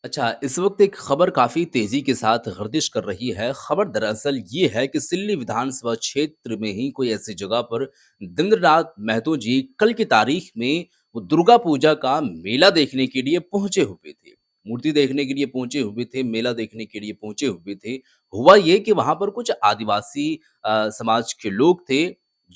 अच्छा, इस वक़्त एक खबर काफ़ी तेज़ी के साथ गर्दिश कर रही है। खबर दरअसल ये है कि सिल्ली विधानसभा क्षेत्र में ही कोई ऐसी जगह पर देवेंद्रनाथ महतो जी कल की तारीख में वो दुर्गा पूजा का मेला देखने के लिए पहुँचे हुए थे। मूर्ति देखने के लिए पहुँचे हुए थे, मेला देखने के लिए पहुँचे हुए थे। हुआ ये कि वहाँ पर कुछ आदिवासी समाज के लोग थे,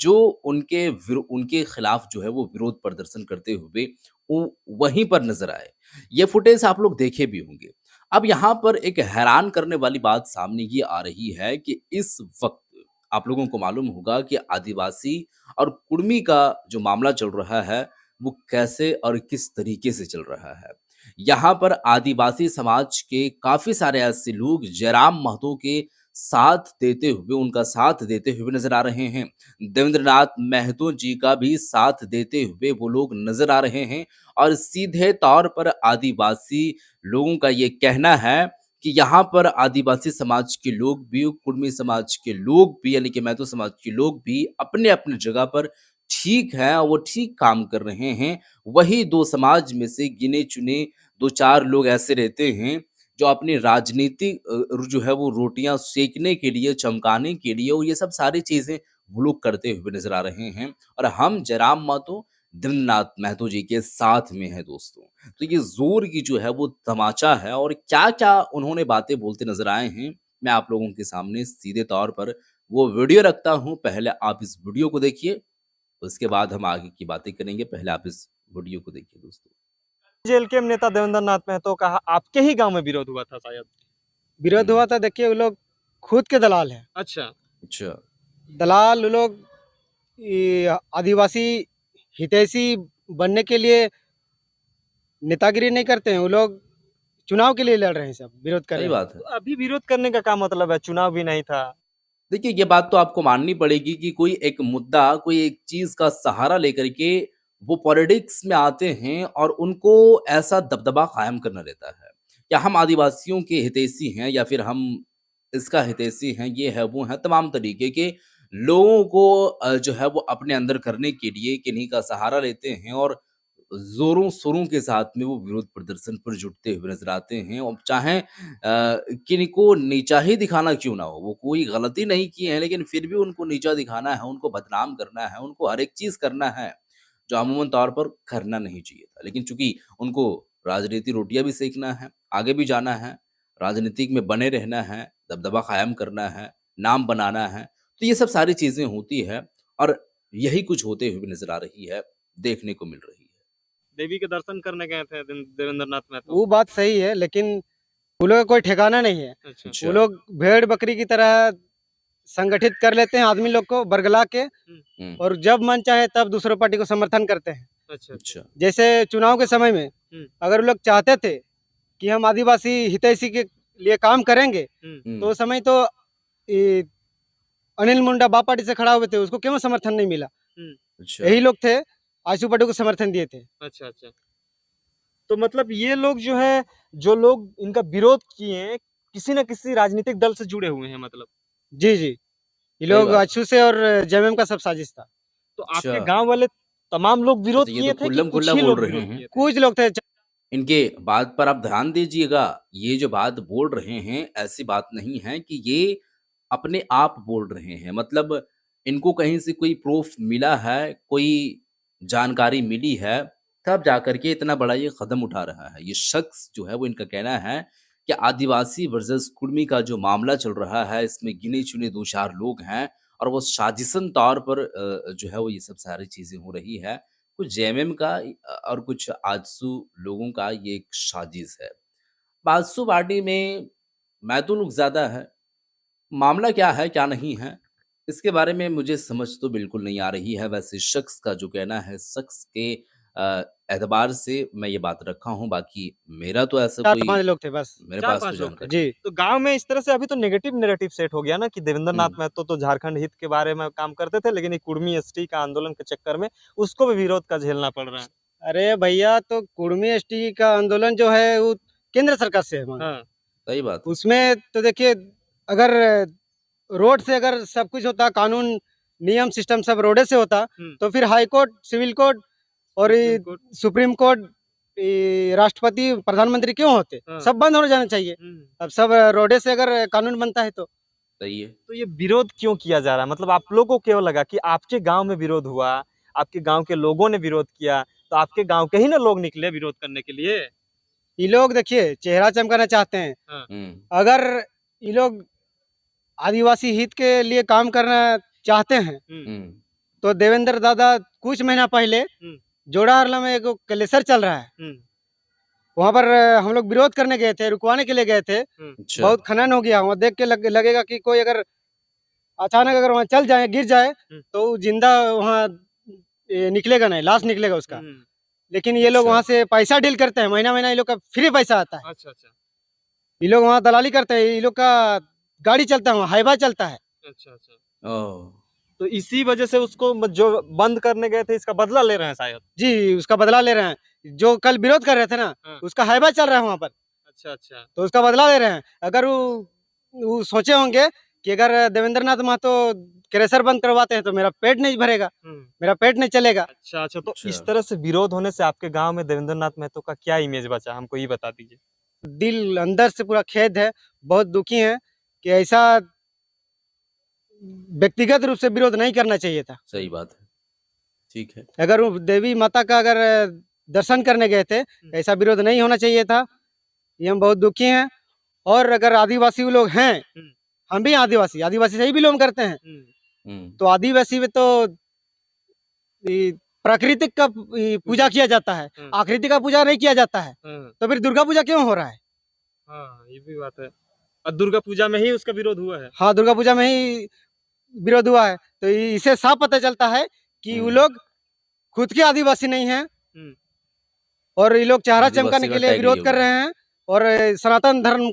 जो उनके खिलाफ जो है वो विरोध प्रदर्शन करते हुए वो वहीं पर नज़र आए। ये फुटेज आप लोग देखे भी होंगे। अब यहाँ पर एक हैरान करने वाली बात सामने ये आ रही है कि इस वक़्त आप लोगों को मालूम होगा कि आदिवासी और कुर्मी का जो मामला चल रहा है, वो कैसे और किस तरीके से चल रहा है। यहाँ पर आदिवासी समाज के काफ़ी सारे ऐसे लोग जयराम महतो के उनका साथ देते हुए नज़र आ रहे हैं। देवेंद्रनाथ महतो जी का भी साथ देते हुए वो लोग नज़र आ रहे हैं। और सीधे तौर पर आदिवासी लोगों का ये कहना है कि यहाँ पर आदिवासी समाज के लोग भी, कुर्मी समाज के लोग भी यानी कि मैतो समाज के लोग भी अपने-अपने जगह पर ठीक हैं और वो ठीक काम कर रहे हैं। वही 2 समाज में से गिने-चुने 2-4 लोग ऐसे रहते हैं जो अपनी राजनीति जो है वो रोटियाँ सेकने के लिए, चमकाने के लिए और ये सब सारी चीज़ें वो लोग करते हुए नज़र आ रहे हैं। और हम जयराम महतो दिननाथ महतो जी के साथ में है दोस्तों। तो ये ज़ोर की जो है वो तमाचा है और क्या-क्या उन्होंने बातें बोलते नज़र आए हैं, मैं आप लोगों के सामने सीधे तौर पर वो वीडियो रखता हूँ। पहले आप इस वीडियो को देखिए, उसके बाद हम आगे की बातें करेंगे। पहले आप इस वीडियो को देखिए दोस्तों। जेएलके नेता देवेंद्र नाथ महतो का आपके ही गांव में विरोध हुआ था शायद। विरोध हुँ, हुआ था, देखिए वो लोग खुद के दलाल हैं। अच्छा। अच्छा, दलाल वो लोग आदिवासी हितैषी बनने के लिए नेतागिरी नहीं करते हैं, वो लोग चुनाव के लिए लड़ रहे हैं, सब विरोध कर सही रहे हैं। बात है। तो अभी विरोध करने का क्या मतलब है, चुनाव भी नहीं था। देखिए, ये बात तो आपको माननी पड़ेगी कि कोई एक मुद्दा, कोई एक चीज़ का सहारा लेकर के वो पॉलिटिक्स में आते हैं और उनको ऐसा दबदबा कायम करना रहता है। क्या हम आदिवासियों के हितैषी हैं या फिर हम इसका हितैषी हैं, ये है, वो है, तमाम तरीके के लोगों को जो है वो अपने अंदर करने के लिए किन्हीं का सहारा लेते हैं और ज़ोरों-शोरों के साथ में वो विरोध प्रदर्शन पर जुटते हुए नज़र आते हैं और चाहे किनको नीचा ही दिखाना क्यों ना हो, वो कोई गलती नहीं की है लेकिन फिर भी उनको नीचा दिखाना है, उनको बदनाम करना है, उनको हर एक चीज़ करना है, जो अमूमन तौर पर करना नहीं चाहिए था। लेकिन चूँकि उनको राजनीति रोटियाँ भी सेकना है, आगे भी जाना है, राजनीतिक में बने रहना है, दबदबा कायम करना है, नाम बनाना है, तो ये सब सारी चीज़ें होती हैं और यही कुछ होते हुए नज़र आ रही है, देखने को मिल रही है। देवी के दर्शन करने गए थे देवेंद्र नाथ महतो। वो बात सही है, लेकिन वो लोग का कोई ठिकाना नहीं है। अच्छा। वो अच्छा, लोग भेड़ बकरी की तरह संगठित कर लेते हैं आदमी लोग को बरगला के, हुँ, और जब मन चाहे तब दूसरे पार्टी को समर्थन करते हैं। अच्छा, अच्छा। अच्छा, जैसे चुनाव के समय में अगर वो लोग चाहते थे कि हम आदिवासी हितैषी के लिए काम करेंगे, तो हुँ, उस समय तो ये अनिल मुंडा बाप पार्टी से खड़ा हुए थे, उसको क्यों समर्थन नहीं मिला? अच्छा। यही लोग थे, आशू पार्टी को समर्थन दिए थे। अच्छा, अच्छा। तो मतलब ये लोग जो है, जो लोग इनका विरोध किए हैं, किसी न किसी राजनीतिक दल से जुड़े हुए हैं मतलब। जी, जी। ये सही लोग बात है। अच्ছू से और जेएमएम का सब साजिश था। तो अच्छा, आपके गाँव वाले तमाम लोग विरोध अच्छा ये तो किए थे कि कुछ खुल्लम-खुल्ला ही बोल लोग रहे विरोध हैं। किए थे? कुछ लोग थे। इनके बात पर आप ध्यान दीजिएगा, ये जो बात बोल रहे हैं, ऐसी बात नहीं है कि ये अपने आप बोल रहे हैं। मतलब इनको कहीं से कोई प्रूफ़ मिला है, कोई जानकारी मिली है, तब जाकर के इतना बड़ा ये कदम उठा रहा है। ये शख्स जो है वो इनका कहना है कि आदिवासी वर्सेस कुर्मी का जो मामला चल रहा है, इसमें गिने-चुने 2-4 लोग हैं और वो साजिशन तौर पर जो है वो ये सब सारी चीज़ें हो रही है। कुछ जेएमएम का और कुछ आजसू लोगों का ये एक साजिश है। आजसू पार्टी में मैतो लोग ज़्यादा है। मामला क्या है, क्या नहीं है, इसके बारे में मुझे समझ तो बिल्कुल नहीं आ रही है। वैसे शख्स का जो कहना है, शख्स के एतबार से मैं ये बात रखा हूँ, बाकी मेरा तो ऐसा कोई 4-5 लोग थे बस। मेरे पास तो 4-5 लोग थे। जानकारी जी। तो गाँव में इस तरह से अभी तो नेगेटिव नैरेटिव सेट हो गया ना कि देवेंद्र हुँ, नाथ महतो तो झारखंड हित के बारे में काम करते थे, लेकिन ये कुर्मी एसटी का आंदोलन के चक्कर में उसको भी विरोध का झेलना पड़ रहा है। अरे भैया, तो कुर्मी एसटी का आंदोलन जो है वो केंद्र सरकार से है मांग। हाँ। सही बात है। उसमें तो देखिए, अगर रोड से अगर सब कुछ होता, कानून, नियम, सिस्टम सब रोडे से होता, तो फिर हाई कोर्ट, सिविल कोर्ट और ये सुप्रीम कोर्ट राष्ट्रपति प्रधानमंत्री क्यों होते? हाँ। सब बंद होने जाना चाहिए। अब सब रोडे से अगर कानून बनता है तो सही है। तो ये विरोध क्यों किया जा रहा है? मतलब आप लोगों को क्यों लगा कि आपके गांव में विरोध हुआ, आपके गांव के लोगों ने विरोध किया, तो आपके गांव के ही ना लोग निकले विरोध करने के लिए? ये लोग देखिए चेहरा चमकाना चाहते हैं। हाँ। अगर ये लोग आदिवासी हित के लिए काम करना चाहते हैं तो देवेंद्र दादा कुछ महीना पहले जोड़ाहरला में एक क्लेशर चल रहा है, वहाँ पर हम लोग विरोध करने गए थे, रुकवाने के लिए गए थे। अच्छा। बहुत खनन हो गया, वहाँ देख के लगेगा कि कोई अगर अचानक अगर वहाँ चल जाए, गिर जाए तो वो जिंदा वहाँ निकलेगा नहीं, लाश निकलेगा उसका। लेकिन ये लोग अच्छा। वहाँ से पैसा डील करते हैं, महीना महीना ये लोग का फ्री पैसा आता है। अच्छा अच्छा ये लोग वहाँ दलाली करते हैं, ये लोग का गाड़ी चलता है, वहाँ हाईवा चलता है। अच्छा अच्छा ओह! तो इसी वजह से उसको जो बंद करने गए थे इसका बदला ले रहे हैं शायद। जी, उसका बदला ले रहे हैं। जो कल विरोध कर रहे थे ना, हाँ। उसका हाईवा चल रहा है वहाँ पर, अच्छा अच्छा तो उसका बदला ले रहे हैं। अगर वो सोचे होंगे कि अगर देवेंद्र नाथ महतो क्रेशर बंद करवाते हैं तो मेरा पेट नहीं भरेगा, मेरा पेट नहीं चलेगा। अच्छा अच्छा तो अच्छा। इस तरह से विरोध होने से आपके गांव में देवेंद्र नाथ महतो का क्या इमेज बचा, हमको ये बता दीजिए। दिल अंदर से पूरा खेद है, बहुत दुखी है कि ऐसा व्यक्तिगत रूप से विरोध नहीं करना चाहिए था। सही बात है। ठीक है। अगर वो देवी माता का अगर दर्शन करने गए थे, ऐसा विरोध नहीं होना चाहिए था। ये हम बहुत दुखी हैं। और अगर आदिवासी लोग हैं, हम भी आदिवासी से ही बिलोंग करते हैं, तो आदिवासी में तो ये प्राकृतिक का पूजा किया जाता है, आकृति का पूजा नहीं किया जाता है। तो फिर दुर्गा पूजा क्यों हो रहा है? हाँ ये भी बात है। और दुर्गा पूजा में ही उसका विरोध हुआ है। हाँ, दुर्गा पूजा में ही विरोध हुआ है। तो इससे साफ पता चलता है कि वो लोग खुद के आदिवासी नहीं हैं और ये लोग चेहरा चमकाने आदिवासी के का लिए टैग लिए विरोध कर हुए रहे हैं और सनातन धर्म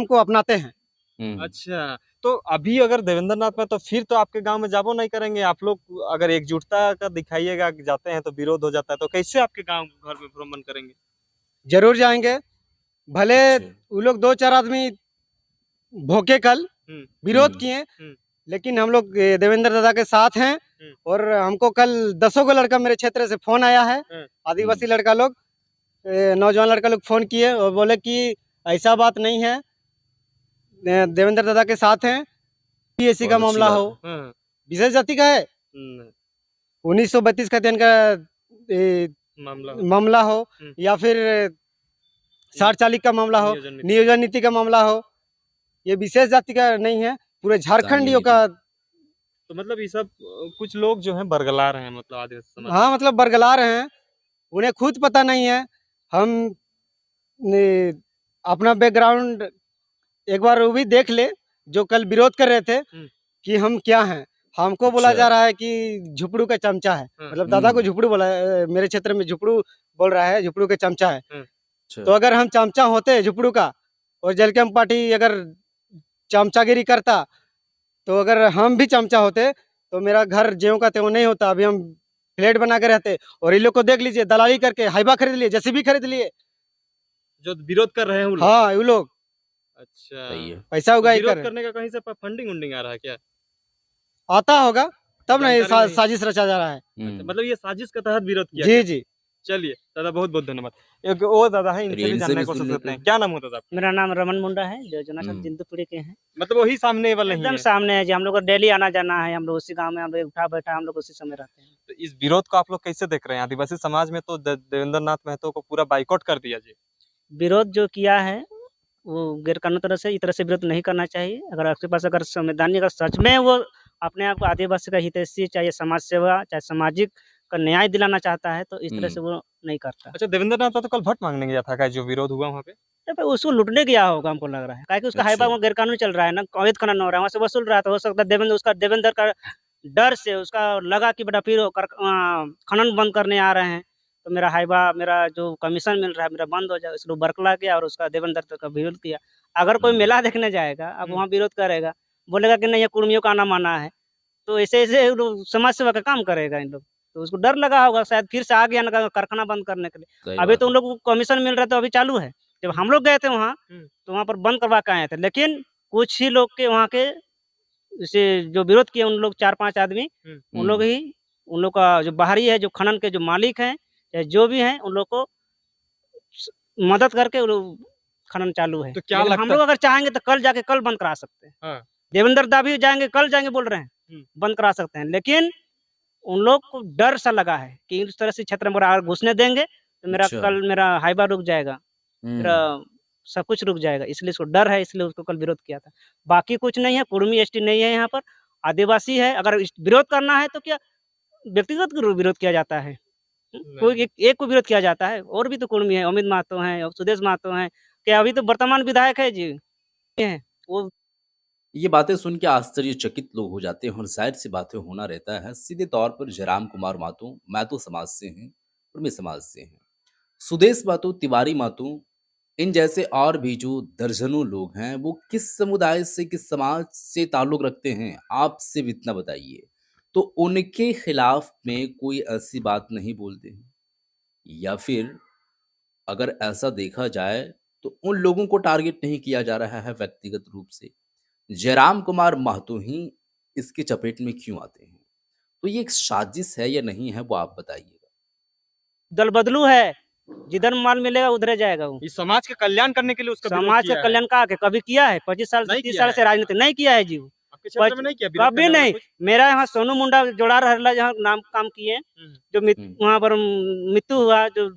को अपनाते हैं। हैं। अच्छा तो अभी अगर देवेंद्र नाथ में तो फिर तो आपके गांव में जाबो नहीं करेंगे आप लोग, अगर एकजुटता का दिखाइएगा कि जाते हैं तो विरोध हो जाता है, तो कैसे आपके गांव घर में भ्रमण करेंगे? जरूर जाएंगे, भले अच्छा। वो लोग 2-4 आदमी भोके कल विरोध किए, लेकिन हम लोग देवेंद्र दादा के साथ हैं। और हमको कल 10 को लड़का मेरे क्षेत्र से फोन आया है, आदिवासी लड़का लोग, नौजवान लड़का लोग फोन किए और बोले कि ऐसा बात नहीं है, देवेंद्र दादा के साथ हैं। पीएससी का बहुत अच्छी मामला बात हो, है। विशेष जाति का है, 1932 का अध्ययन का मामला हो, या फिर 60-40 का मामला हो, नियोजन नीति का मामला हो, ये विशेष जाति का नहीं है, पूरे झारखंडियों का। तो मतलब ये सब कुछ लोग जो हैं बरगला रहे हैं, मतलब आदिवासी समाज। हाँ, मतलब बरगला रहे हैं, उन्हें खुद पता नहीं है। हम अपना बैकग्राउंड एक बार वो भी देख ले, जो कल विरोध कर रहे थे कि हम क्या हैं। हमको बोला जा रहा है कि झुपड़ू का चमचा है, मतलब दादा को झुपड़ू बोला, मेरे क्षेत्र में झुपड़ू बोल रहा है, झुपड़ू का चमचा है। तो अगर हम चमचा होते झुपड़ू का और जलकेम पार्टी अगर चमचागिरी करता, तो अगर हम भी चमचा होते तो मेरा घर ज्यों का त्यों नहीं होता, अभी हम फ्लैट बना के रहते। और इन लोग को देख लीजिए, दलाली करके हाईवा खरीद लिए, जेसीबी खरीद लिए, जो विरोध कर रहे हैं वो लोग। हाँ वो लोग अच्छा सही है। पैसा उगाई विरोध कर करने का कहीं से फंडिंग उंडिंग आ रहा है क्या? आता होगा, तब ना ये जानकारी नहीं। साजिश रचा जा रहा है। मतलब ये साजिश के तहत विरोध किया जी गया। जी। चलिए दादा बहुत बहुत धन्यवाद। एक और दादा है, इनसे चलिए, भी इनसे जानने भी की कोशिश सुन करते लेते हैं। हैं। क्या नाम होता था? मेरा नाम रमन मुंडा है, जो जोनासर हम्म। जिंदुपुरी के हैं। मतलब वही सामने वाला ही एकदम है। सामने है जी, हम लोग को डेली आना जाना है, हम लोग उसी गांव में, हम लोग उठा बैठा हम लोग उसी समय रहते हैं। तो इस विरोध को आप लोग कैसे देख रहे हैं? आदिवासी समाज में तो देवेंद्र नाथ महतो को पूरा बाइकआउट कर दिया जी। विरोध जो किया है वो गैर कानूनी तरह से, इस तरह से विरोध नहीं करना चाहिए। अगर आपके पास अगर संवैधानिक, अगर सच में वो अपने आप को आदिवासी का हितैषी, चाहे समाज सेवा, चाहे सामाजिक का न्याय दिलाना चाहता है, तो इस तरह से वो नहीं करता। अच्छा देवेंद्र नाथ तो कल वोट मांगने गया था क्या, जो विरोध हुआ वहाँ पे? तो उसको लूटने गया होगा, हमको लग रहा है, काहे कि उसका हाईवा अच्छा। वहाँ गैर कानूनी चल रहा है ना, अवैध खनन हो रहा है, वहाँ से वसूल रहा था। हो सकता है देवेंद्र का डर से उसका लगा कि बेटा फिर खनन बंद करने आ रहे हैं, तो मेरा हाईवा, मेरा जो कमीशन मिल रहा है, मेरा बंद हो जाएगा, इसलिए बरकला गया और उसका देवेंद्र तक का विरोध किया। अगर कोई मेला देखने जाएगा, अब वहाँ विरोध करेगा, बोलेगा कि नहीं ये कुर्मियों का आना माना है, तो ऐसे लोग समाज सेवा का काम करेगा इन लोग। तो उसको डर लगा होगा शायद, फिर से आ गया ना कारखाना बंद करने के लिए। सही अभी बात तो है। उन लोग को कमीशन मिल रहा है, तो अभी चालू है। जब हम लोग गए थे वहाँ, तो वहाँ पर बंद करवा के आए थे, लेकिन कुछ ही लोग के वहाँ के जैसे जो विरोध किए, उन लोग 4-5 आदमी, उन लोग का जो बाहरी है, जो खनन के जो मालिक हैं, या जो भी हैं, उन लोग को मदद करके वो खनन चालू है। तो क्या लेकिन हम लगता लोग अगर चाहेंगे तो कल जाके कल बंद करा सकते हैं। हाँ। देवेंद्र दा भी जाएँगे, कल जाएँगे बोल रहे हैं, हुँ। बंद करा सकते हैं। लेकिन उन लोग को डर सा लगा है कि इस तरह से क्षेत्र में अगर घुसने देंगे तो मेरा अच्छा। कल मेरा हाइबा रुक जाएगा, मेरा हुँ। सब कुछ रुक जाएगा। इसलिए उसको डर है, इसलिए उसको कल विरोध किया था। बाकी कुछ नहीं है, कुर्मी एसटी नहीं है यहाँ पर, आदिवासी है। अगर इस विरोध करना है तो क्या व्यक्तिगत विरोध किया जाता है। कोई नहीं। एक एक को विरोध किया जाता है, और भी तो कुर्मी है, अमित महतो हैं और सुदेश महतो हैं। क्या अभी तो वर्तमान विधायक है जी, हैं, वो ये बातें सुन के आश्चर्यचकित लोग हो जाते हैं और ज़ाहिर-सी बातें होना रहता है। सीधे तौर पर जयराम कुमार महतो, महतो समाज से हैं, कुर्मी समाज से हैं। सुदेश महतो, तिवारी महतो, इन जैसे और भी जो दर्जनों लोग हैं, वो किस समुदाय से, किस समाज से ताल्लुक़ रखते हैं? आप सिर्फ़ इतना बताइए। तो उनके खिलाफ में कोई ऐसी बात नहीं बोलते हैं? या फिर अगर ऐसा देखा जाए, तो उन लोगों को टारगेट नहीं किया जा रहा है व्यक्तिगत रूप से? जयराम कुमार महतो ही इसकी चपेट में क्यों आते हैं? तो ये एक साजिश है या नहीं है, वो आप बताइएगा? दल बदलू है, जिधर माल मिलेगा उधरे जाएगा वो। इस समाज के कल्याण करने के लिए उसका विरोध समाज का किया है। कल्याण का कभी किया है? 25 साल से नहीं 30 किया साल है। से राजनीति नहीं किया है जी वो। आपके क्षेत्र पच में नहीं किया विरोध कभी करने वाला नहीं। कुछ? मेरा यहाँ सोनू मुंडा जोड़ा रहला जहाँ नाम काम किए, हुँ। जो हुँ। वहाँ पर मृत्यु हुआ, जो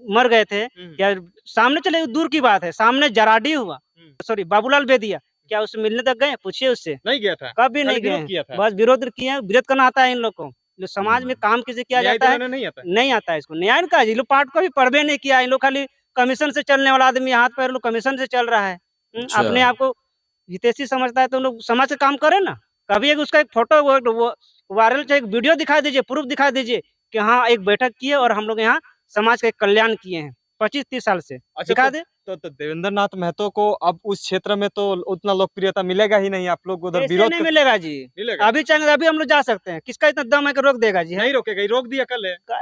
मर गए थे, हुँ। क्या सामने चले दूर की बात है, सामने जराडी हुआ, हुँ। सॉरी बाबूलाल बेदिया, क्या उससे मिलने तक गए? पूछिए उससे। नहीं गया था। कभी खाली नहीं गए विरोध हैं। किया था। बस विरोध किए हैं, विरोध करना आता है इन लोग को। जो समाज में हुँ। काम कैसे किया न्याय जाता है, दिलाना नहीं आता? नहीं आता है इसको। न्याय का ये लोग पाठ कभी पढ़बे नहीं किया, इन लोग खाली कमीशन से चलने वाला आदमी, हाथ पैर लोग कमीशन से चल रहा है। अच्छा। अपने आप को हितैषी समझता है तो लोग समाज का काम करे ना। कभी एक उसका एक फोटो वो वायरल चाहे एक वीडियो दिखा दीजिए, प्रूफ दिखा दीजिए कि हाँ, एक बैठक की है और हम लोग यहाँ समाज का एक कल्याण किए हैं 25-30 साल से। अच्छा दिखा दे। तो देवेंद्र नाथ महतो को अब उस क्षेत्र में तो उतना लोकप्रियता मिलेगा ही नहीं, आप लोग उधर कैसे विरोध नहीं कर मिलेगा जी? मिलेगा? अभी चाहेंगे तो अभी हम लोग जा सकते हैं। किसका इतना दम है कि रोक देगा जी? हैं? नहीं रोकेगा, ये रोक दिया कल है। का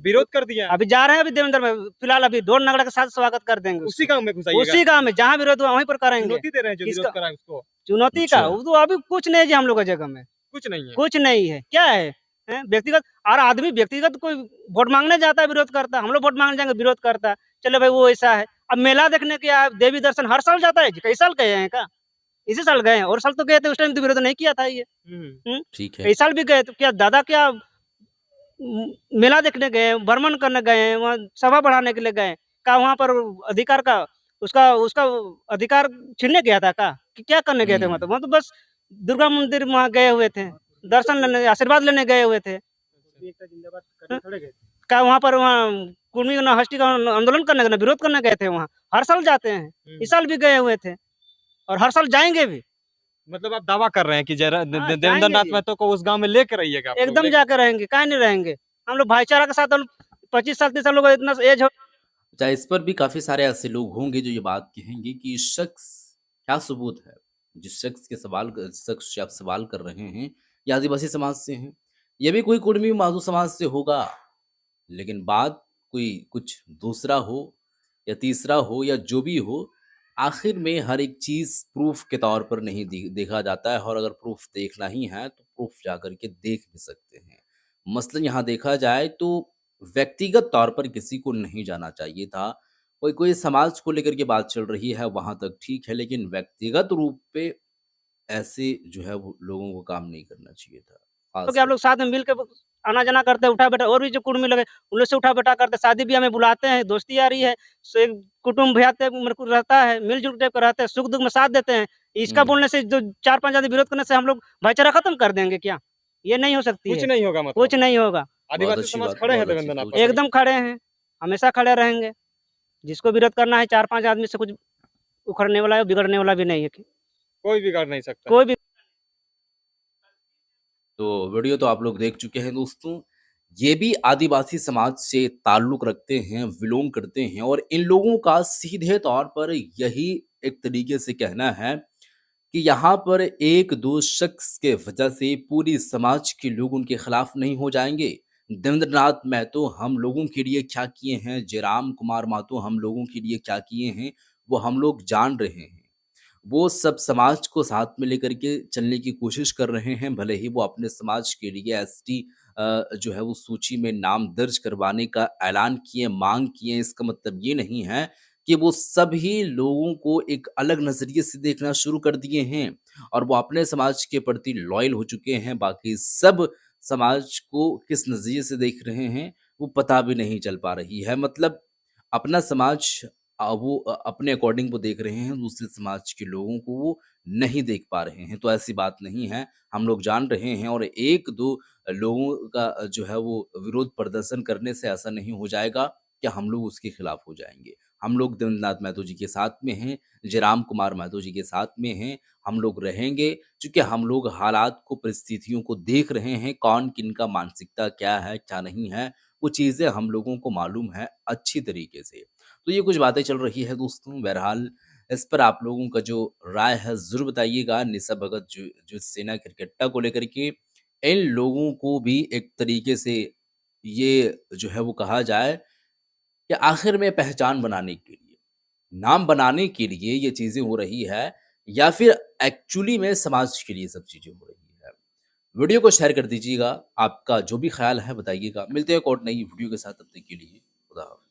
विरोध कर दिया। अभी जा रहे हैं, अभी देवेंद्र में फिलहाल अभी ढोल नगाड़ा के साथ स्वागत कर देंगे उसी उसको। गाँव में घुसाइएगा। उसी गाँव में जहाँ विरोध हुआ वहीं पर करेंगे। चुनौती दे रहे हैं जो किसका विरोध करा है उसको। चुनौती का? अच्छा। वो तो अभी कुछ नहीं है जी हम लोग की जगह में। कुछ नहीं है। कुछ नहीं है। क्या है? हैं? व्यक्तिगत और आदमी व्यक्तिगत कोई वोट माँगने जाता है, विरोध करता है। हम लोग वोट माँगने जाएँगे, विरोध करता है। चलो भाई वो ऐसा है। अब मेला देखने गया, देवी दर्शन हर साल जाता है जी। कई साल गए हैं क्या? इसी साल गए हैं और साल तो गए थे, उस टाइम तो विरोध नहीं किया था ये। हुँ। हुँ? ठीक है। कई साल भी गए तो क्या दादा क्या मेला देखने गए हैं, भ्रमण करने गए हैं, वहाँ सभा बढ़ाने के लिए गए हैं। क्या वहाँ पर अधिकार का उसका उसका अधिकार छीनने गया था क्या? कि क्या करने गए थे वहाँ तो? हुँ। वहाँ तो बस दुर्गा मंदिर वहाँ गए हुए थे, दर्शन लेने, आशीर्वाद लेने गए हुए थे। हाँ? क्या वहाँ पर वहाँ कुर्मी हस्ती का आंदोलन करने गए, विरोध करने गए थे वहाँ? हर साल जाते हैं, इस साल भी गए हुए थे और हर साल जाएँगे भी। मतलब आप दावा कर रहे हैं कि हाँ, देवेंद्र जाएँगे नाथ जी। महतो को उस गाँव में लेके रहिएगा आप लोग। एकदम जाके रहेंगे, काहे नहीं रहेंगे? हम लोग भाईचारा के साथ हम 25 साल 30 साल लोग इतना एज हो। अच्छा, इस पर भी काफ़ी सारे ऐसे लोग होंगे जो ये बात कहेंगे कि इस शख्स क्या सबूत है? जिस शख्स के शख्स से आप सवाल कर रहे हैं, ये आदिवासी समाज से हैं। ये भी कोई कुर्मी माधो समाज से होगा, लेकिन बात कोई कुछ दूसरा हो या तीसरा हो या जो भी हो, आखिर में हर एक चीज़ प्रूफ़ के तौर पर नहीं देखा जाता है और अगर प्रूफ़ देखना ही है, तो प्रूफ़ जाकर के देख भी सकते हैं। मसलन यहाँ देखा जाए तो व्यक्तिगत तौर पर किसी को नहीं जाना चाहिए था। कोई कोई समाज को लेकर के बात चल रही है, वहाँ तक ठीक है, लेकिन व्यक्तिगत रूप पे ऐसे जो है वो लोगों को काम नहीं करना चाहिए था, तो ख़ास क्या आप कर। लोग साथ में मिल के आना-जाना करते हैं, उठा-बैठा और भी जो कुर्मी लोग हैं, उन लोग से उठा-बैठा करते हैं, शादी-ब्याह में बुलाते हैं, दोस्ती यारी है, से कुटुम्ब भी आते हैं, मेरे को रहता है, मिल-जुल टाइप का रहते हैं, सुख-दुःख में साथ देते हैं। इसका हुँ। बोलने से जो 4-5 आदमी विरोध करने से हम लोग भाईचारा खत्म कर देंगे क्या? ये नहीं हो सकती कुछ है, नहीं होगा मतलब। कुछ नहीं होगा। बहुत आदिवासी अच्छी समाज बात, खड़े हैं बहुत अच्छी देवेंद्र नाथ सोच महतो है। के। एकदम खड़े हैं, हमेशा खड़े रहेंगे। जिसको विरोध करना है 4-5 आदमी से कुछ उखड़ने वाला है, बिगड़ने वाला भी नहीं है। कोई बिगाड़ नहीं सकता। कोई भी तो वीडियो तो आप लोग देख चुके हैं दोस्तों। ये भी आदिवासी समाज से ताल्लुक़ रखते हैं, बिलॉन्ग करते हैं और इन लोगों का सीधे तौर पर यही एक तरीके से कहना है कि यहाँ पर 1-2 शख्स के वजह से पूरी समाज के लोग उनके खिलाफ नहीं हो जाएँगे। देवेंद्र नाथ महतो हम लोगों के लिए क्या किए हैं, जयराम कुमार महतो हम लोगों के लिए क्या किए हैं, वो हम लोग जान रहे हैं। वो सब समाज को साथ में लेकर के चलने की कोशिश कर रहे हैं, भले ही वो अपने समाज के लिए एसटी जो है वो सूची में नाम दर्ज करवाने का ऐलान किए, माँग किए, इसका मतलब ये नहीं है कि वो सभी लोगों को एक अलग नज़रिए से देखना शुरू कर दिए हैं और वो अपने समाज के प्रति लॉयल हो चुके हैं। बाकी सब समाज को किस नज़रिए से देख रहे हैं, वो पता भी नहीं चल पा रही है। मतलब अपना समाज वो अपने अकॉर्डिंग वो देख रहे हैं, दूसरे समाज के लोगों को वो नहीं देख पा रहे हैं। तो ऐसी बात नहीं है, हम लोग जान रहे हैं और 1-2 लोगों का जो है वो विरोध प्रदर्शन करने से ऐसा नहीं हो जाएगा कि हम लोग उसके खिलाफ हो जाएँगे। हम लोग देवेंद्रनाथ महतो जी के साथ में हैं, जयराम कुमार महतो जी के साथ में हैं, हम लोग रहेंगे क्योंकि हम लोग हालात को, परिस्थितियों को देख रहे हैं, कौन किनका मानसिकता क्या है, क्या नहीं है, वो चीज़ें हम लोगों को मालूम है अच्छी तरीके से। तो ये कुछ बातें चल रही है दोस्तों, बहरहाल इस पर आप लोगों का जो राय है ज़रूर बताइएगा। निशा भगत जो सेना क्रिकेटा को लेकर के इन लोगों को भी एक तरीके से ये जो है वो कहा जाए कि आखिर में पहचान बनाने के लिए, नाम बनाने के लिए ये चीज़ें हो रही है या फिर एक्चुअली में समाज के लिए सब चीज़ें हो रही है। वीडियो को शेयर कर दीजिएगा, आपका जो भी ख़्याल है बताइएगा। मिलते हैं एक और नई वीडियो के साथ, तब तक के लिए खुदा हाफ़िज़।